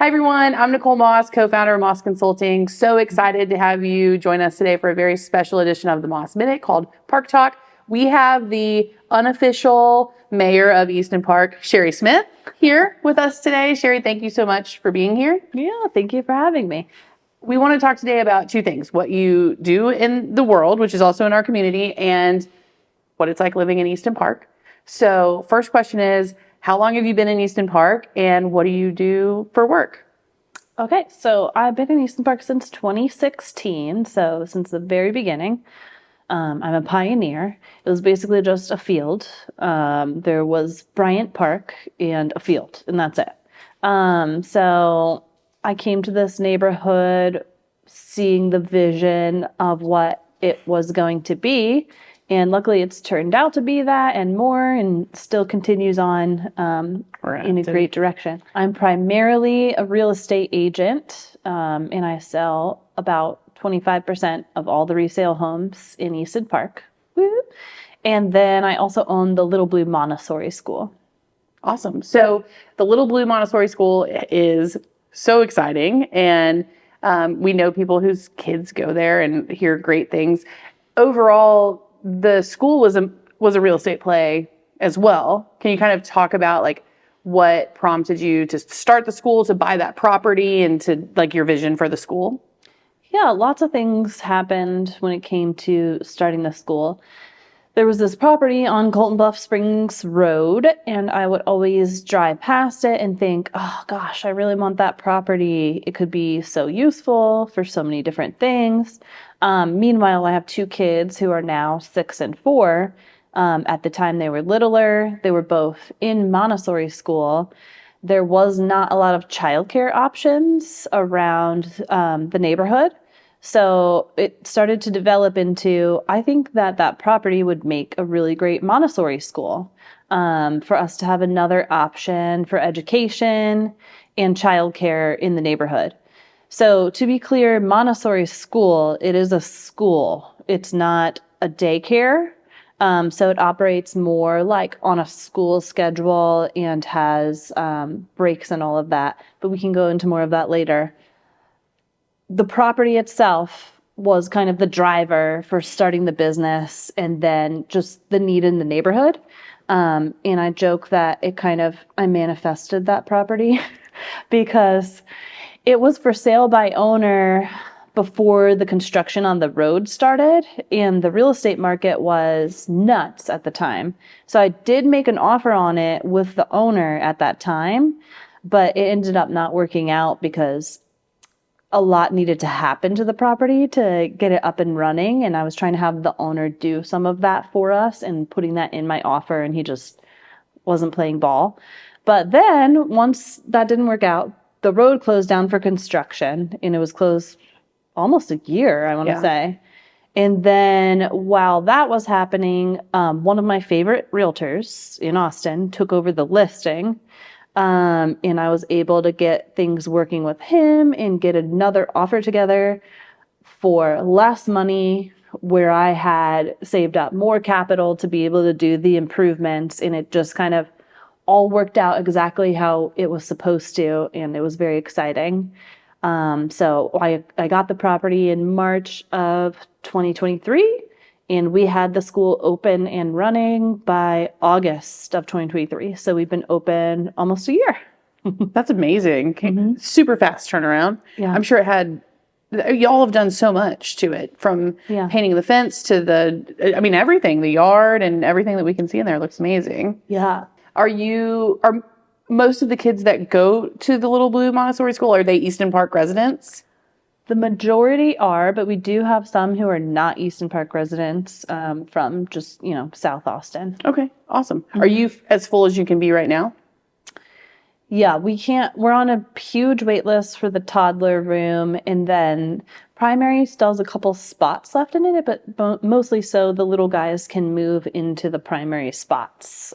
Hi, everyone. I'm Nicole Moss, co-founder of Moss Consulting. So excited to have you join us today for a very special edition of the Moss Minute called Park Talk. We have the unofficial mayor of Easton Park, Cherie Smith, here with us today. Cherie, thank you so much for being here. Yeah, thank you for having me. We want to talk today about two things: what you do in the world, which is also in our community, and what it's like living in Easton Park. So first question is, how long have you been in Easton Park and what do you do for work? Okay, so I've been in Easton Park since 2016, so since the very beginning. I'm a pioneer. It was basically just a field. There was Bryant Park and a field, and that's it. So I came to this neighborhood seeing the vision of what it was going to be. And luckily, it's turned out to be that and more, and still continues on in a great direction. I'm primarily a real estate agent, and I sell about 25% of all the resale homes in Easton Park. Woo. And then I also own the Little Blue Montessori School. Awesome. So the Little Blue Montessori School is so exciting, and we know people whose kids go there and hear great things. Overall, the school was a real estate play as well. Can you kind of talk about like what prompted you to start the school, to buy that property, and to like your vision for the school? Yeah, lots of things happened when it came to starting the school. There was this property on Colton Bluff Springs Road, and I would always drive past it and think, oh gosh, I really want that property. It could be so useful for so many different things. Meanwhile, I have two kids who are now 6 and 4. At the time they were littler. They were both in Montessori school. There was not a lot of childcare options around the neighborhood. So it started to develop into, I think that property would make a really great Montessori school for us to have another option for education and childcare in the neighborhood. So to be clear, Montessori school, it is a school. It's not a daycare. So it operates more like on a school schedule and has breaks and all of that. But we can go into more of that later. The property itself was kind of the driver for starting the business, and then just the need in the neighborhood. And I joke that I manifested that property because it was for sale by owner before the construction on the road started, and the real estate market was nuts at the time. So I did make an offer on it with the owner at that time, but it ended up not working out because a lot needed to happen to the property to get it up and running. And I was trying to have the owner do some of that for us and putting that in my offer, and he just wasn't playing ball. But then once that didn't work out, the road closed down for construction, and it was closed almost a year, I want to say. And then while that was happening, one of my favorite realtors in Austin took over the listing. And I was able to get things working with him and get another offer together for less money, where I had saved up more capital to be able to do the improvements. And it just kind of all worked out exactly how it was supposed to. And it was very exciting. So I got the property in March of 2023, and we had the school open and running by August of 2023. So we've been open almost a year. That's amazing. Mm-hmm. Super fast turnaround. Yeah. I'm sure y'all have done so much to it, from painting the fence to everything, the yard and everything that we can see in there looks amazing. Yeah. Are most of the kids that go to the Little Blue Montessori School, are they Easton Park residents? The majority are, but we do have some who are not Easton Park residents from just, South Austin. Okay, awesome. Mm-hmm. Are you as full as you can be right now? Yeah, we're on a huge wait list for the toddler room, and then primary still has a couple spots left in it, but mostly so the little guys can move into the primary spots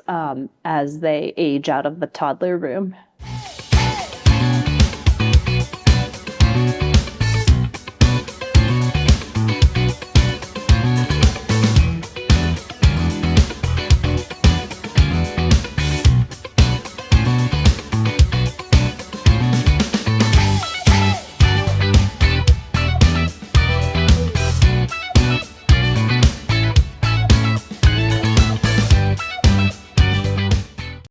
as they age out of the toddler room.